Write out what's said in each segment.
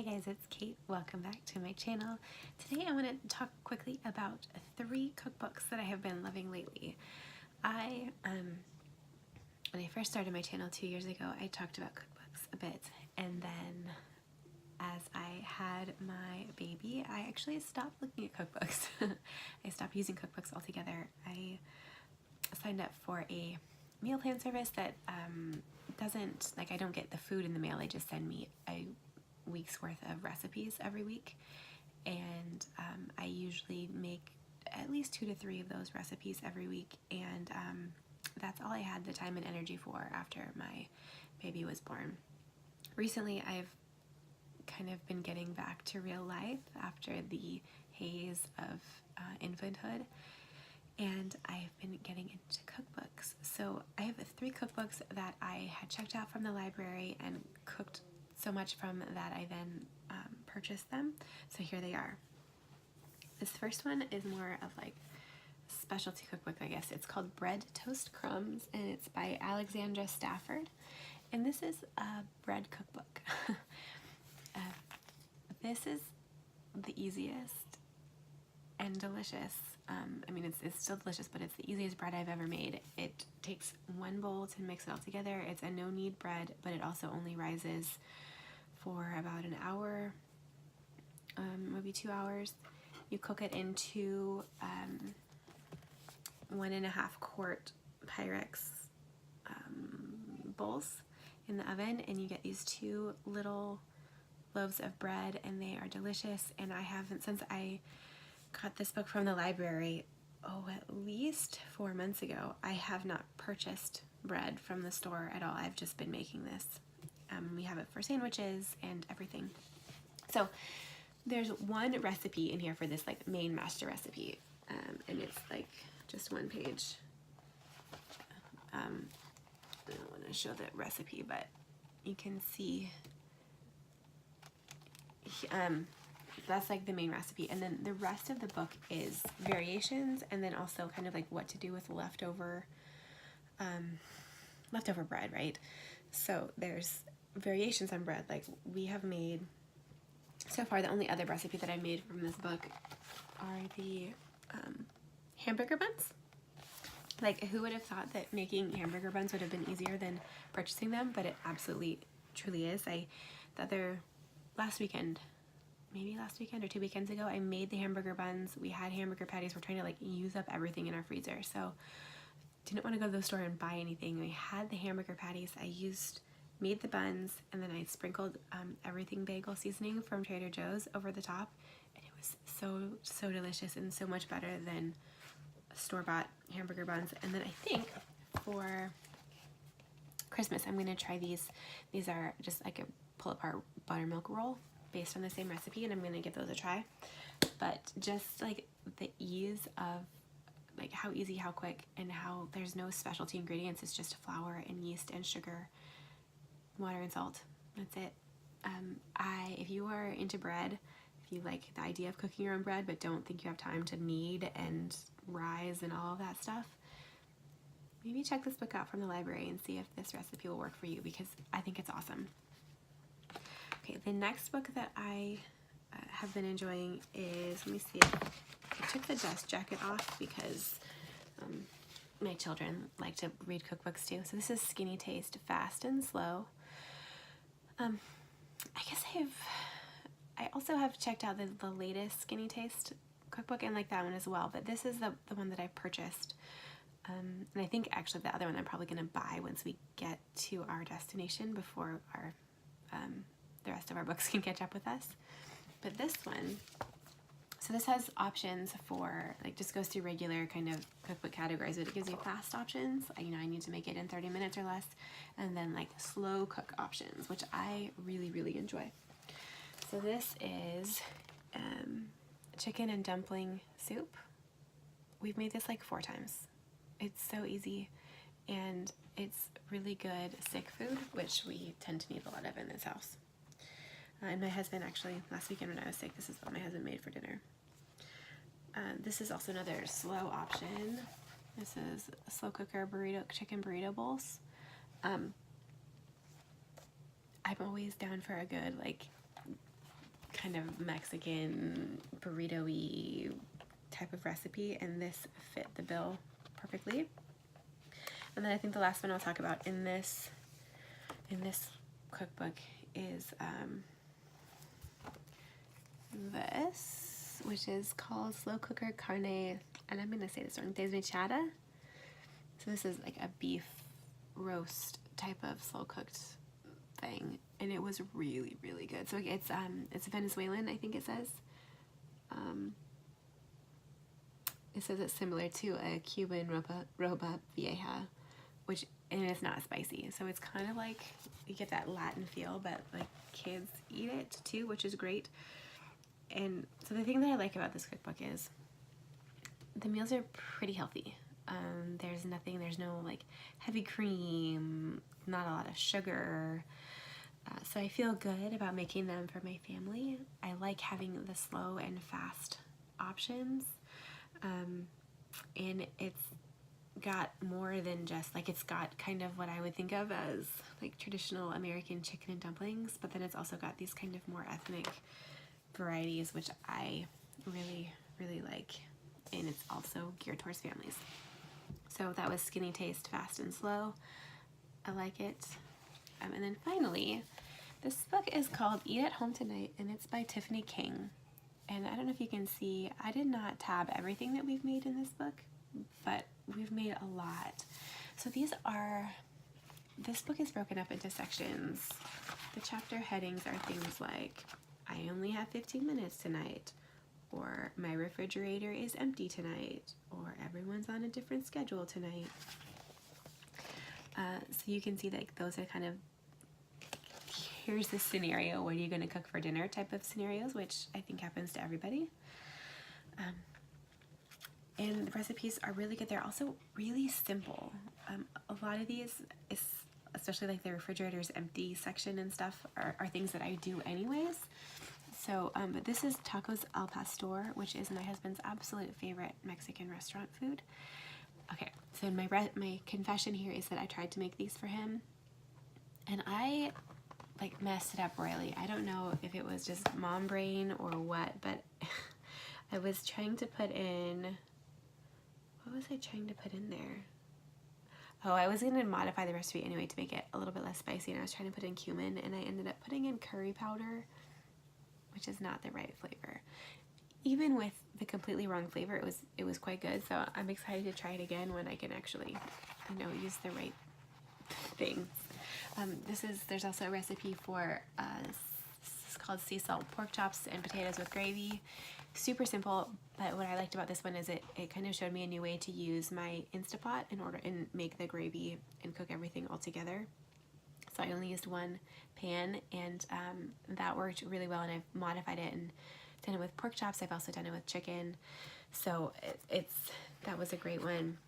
Hey guys, it's Kate. Welcome back to my channel. Today I want to talk quickly about 3 cookbooks that I have been loving lately. When I first started my channel 2 years ago, I talked about cookbooks a bit, and then as I had my baby, I actually stopped looking at cookbooks. I stopped using cookbooks altogether. I signed up for a meal plan service that doesn't, like, I don't get the food in the mail. They just send me a week's worth of recipes every week, and I usually make at least 2 to 3 of those recipes every week, and that's all I had the time and energy for after my baby was born. Recently I've kind of been getting back to real life after the haze of infanthood, and I've been getting into cookbooks. So I have 3 cookbooks that I had checked out from the library and cooked so much from that I then purchased them. So here they are. This first one is more of like specialty cookbook, I guess. It's called Bread Toast Crumbs, and it's by Alexandra Stafford. And this is a bread cookbook. This is the easiest and delicious. I mean, it's still delicious, but it's the easiest bread I've ever made. It takes 1 bowl to mix it all together. It's a no-knead bread, but it also only rises for about an hour, maybe 2 hours. You cook it into 1.5 quart Pyrex bowls in the oven, and you get these 2 little loaves of bread, and they are delicious. And I haven't, since I got this book from the library, at least 4 months ago, I have not purchased bread from the store at all. I've just been making this. We have it for sandwiches and everything. So there's 1 recipe in here for this like main master recipe, and it's like just 1 page. I don't want to show the recipe, but you can see that's like the main recipe, and then the rest of the book is variations, and then also kind of like what to do with leftover bread, right? So there's variations on bread. Like, we have made, so far the only other recipe that I made from this book are the hamburger buns. Like, who would have thought that making hamburger buns would have been easier than purchasing them? But it absolutely truly is. Last weekend or 2 weekends ago, I made the hamburger buns. We had hamburger patties. We're trying to like use up everything in our freezer, so didn't want to go to the store and buy anything. We had the hamburger patties. Made the buns, and then I sprinkled everything bagel seasoning from Trader Joe's over the top, and it was so delicious and so much better than store-bought hamburger buns. And then I think for Christmas I'm going to try these. These are just like a pull-apart buttermilk roll based on the same recipe, and I'm going to give those a try. But just like the ease of like how easy, how quick, and how there's no specialty ingredients. It's just flour and yeast and sugar, water and salt. That's it. If you are into bread, if you like the idea of cooking your own bread but don't think you have time to knead and rise and all of that stuff, maybe check this book out from the library and see if this recipe will work for you, because I think it's awesome. Okay, the next book that I have been enjoying is, let me see, I took the dust jacket off because my children like to read cookbooks too. So this is Skinny Taste, Fast and Slow. I guess I also have checked out the latest Skinny Taste cookbook and like that one as well, but this is the one that I purchased. And I think actually the other one I'm probably going to buy once we get to our destination, before the rest of our books can catch up with us. But this one, so this has options for, like, just goes through regular kind of cookbook categories, but it gives you fast options. I need to make it in 30 minutes or less, and then like slow cook options, which I really enjoy. So this is chicken and dumpling soup. We've made this like 4 times. It's so easy, and it's really good sick food, which we tend to need a lot of in this house. And my husband, actually, last weekend when I was sick, this is what my husband made for dinner. This is also another slow option. This is a slow cooker chicken burrito bowls. I'm always down for a good like kind of Mexican burrito-y type of recipe, and this fit the bill perfectly. And then I think the last one I'll talk about in this cookbook is this, which is called Slow Cooker Carne, and I'm gonna say this wrong, desmechada. So this is like a beef roast type of slow cooked thing, and it was really, really good. So it's Venezuelan, I think it says. It says it's similar to a Cuban ropa vieja, and it's not spicy. So it's kind of like, you get that Latin feel, but like kids eat it too, which is great. And so the thing that I like about this cookbook is the meals are pretty healthy. There's no like heavy cream, not a lot of sugar. So I feel good about making them for my family. I like having the slow and fast options. And it's got more than just, like, it's got kind of what I would think of as like traditional American chicken and dumplings, but then it's also got these kind of more ethnic varieties, which I really, really like. And it's also geared towards families. So that was Skinny Taste, Fast and Slow. I like it. And then finally, this book is called Eat at Home Tonight, and it's by Tiffany King. And I don't know if you can see, I did not tab everything that we've made in this book, but we've made a lot. So this book is broken up into sections. The chapter headings are things like, I only have 15 minutes tonight, or my refrigerator is empty tonight, or everyone's on a different schedule tonight. So you can see that those are kind of, here's the scenario, what are you going to cook for dinner type of scenarios, which I think happens to everybody. And the recipes are really good. They're also really simple. A lot of these, especially like the refrigerator's empty section and stuff, are things that I do anyways. So, but this is tacos al pastor, which is my husband's absolute favorite Mexican restaurant food. Okay, so my confession here is that I tried to make these for him, and I like messed it up royally. I don't know if it was just mom brain or what, but I was trying to put in, what was I trying to put in there? Oh, I was going to modify the recipe anyway to make it a little bit less spicy, and I was trying to put in cumin, and I ended up putting in curry powder, which is not the right flavor. Even with the completely wrong flavor, it was quite good. So I'm excited to try it again when I can actually, use the right things. There's also a recipe for it's called sea salt pork chops and potatoes with gravy. Super simple, but what I liked about this one is it kind of showed me a new way to use my Instapot and make the gravy and cook everything all together. So I only used one pan, and that worked really well, and I've modified it and done it with pork chops. I've also done it with chicken. So that was a great one.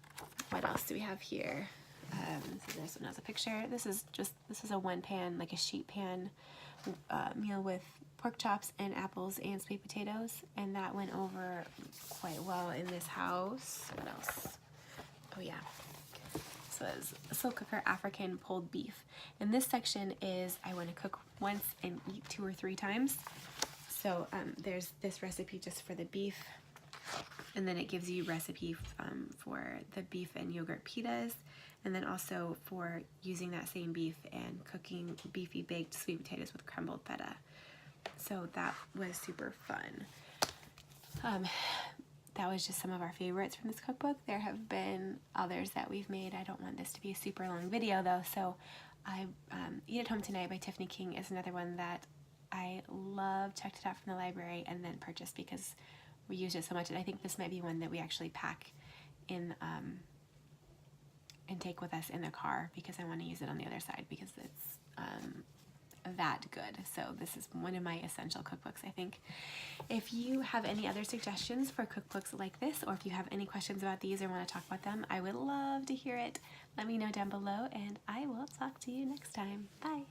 What else do we have here? So this one has a picture. This is a one pan, like a sheet pan meal with pork chops and apples and sweet potatoes, and that went over quite well in this house. What else? Oh yeah. So it's slow cooker African pulled beef. And this section is I want to cook once and eat 2 or 3 times. So there's this recipe just for the beef, and then it gives you recipe for the beef and yogurt pitas, and then also for using that same beef and cooking beefy baked sweet potatoes with crumbled feta. So that was super fun. That was just some of our favorites from this cookbook. There have been others that we've made. I don't want this to be a super long video though, so Eat at Home Tonight by Tiffany King is another one that I love, checked it out from the library, and then purchased because we used it so much. And I think this might be one that we actually pack in and take with us in the car, because I want to use it on the other side because it's that good. So this is one of my essential cookbooks, I think. If you have any other suggestions for cookbooks like this, or if you have any questions about these or want to talk about them, I would love to hear it. Let me know down below, and I will talk to you next time. Bye.